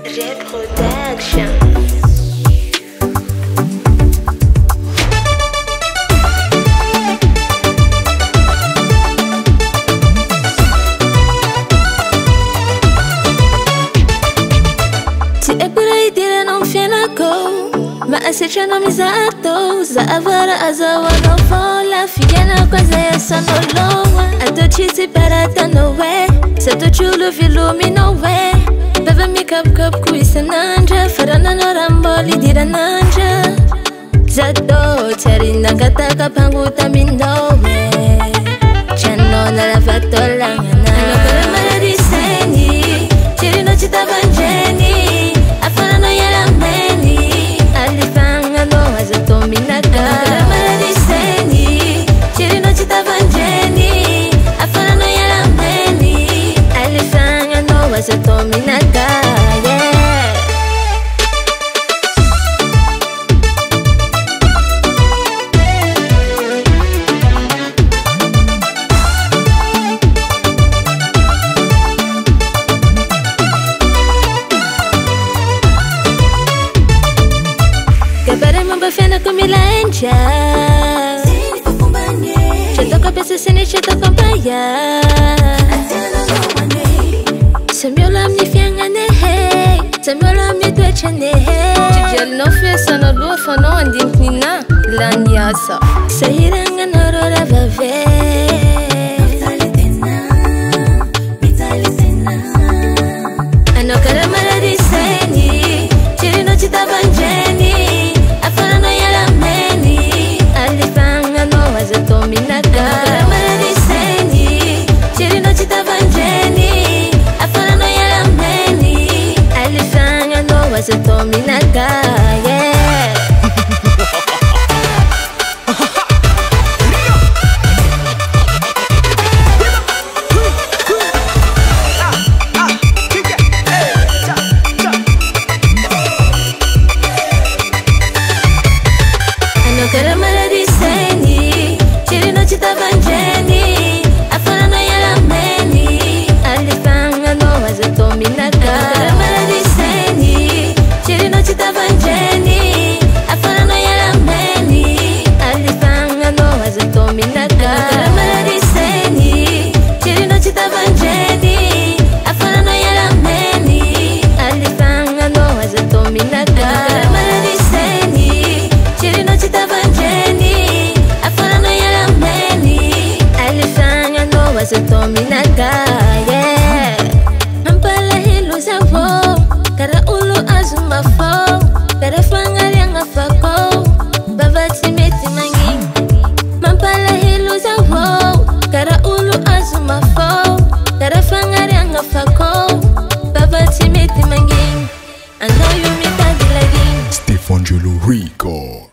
Reproduction. Se é por aí, tira não fina com. Mas se chama misato, zavara azawa no vola. Fica na coisa essa no loa. A tu chisi para ta no way. Se tu chulo vilumi no way. Bebe mi cup kuisa nanja. Farana no ramboli dira nanja. Zato chari nakataka pangu tamino me. Chano na lavato langana. Ano kala maladiseni. Chiri no chita banjeni. Afana no yala meni. Alifanga no azato minaka. Ano kala maladiseni. Chiri no chita banjeni. Afana no yala meni. Alifanga no azato minaka. Yeah. Bafena kumilanja Chito kabisa sini chito kumbaya Samyola mnifyanga nehe Samyola mnitwecha nehe Chijel no fesa no lufa no andinknina Lanyasa Sahiranga norora vave Ano karamara diseni Chiri no chita banjeni Afana no yala meni Alifanga no azato minaka Karamara diseni Chiri no chita banjeni Afana no yala meni Alifanga no azato minaka Yeah Karamara diseni Chiri no chita banjeni Afana no yala meni Alifanga no azato minaka Karamara diseni Chiri no chita banjeni Afana no yala meni Alifanga no azato minaka Karamara diseni Chiri no chita banjeni Afana no yala meni Alifanga no azato minaka Karamara diseni Chiri no chita banjeni Afana no yala meni Alifanga no azato minaka Yeah Hampala hilu zawo Kara ulu azuma fo Kara fangari anga fako Bavati meti mangi Hampala hilu zawo Kara ulu azuma fo Kara fangari anga fako Bavati meti mangi I know you me tagi lagi Stefangelo Rico.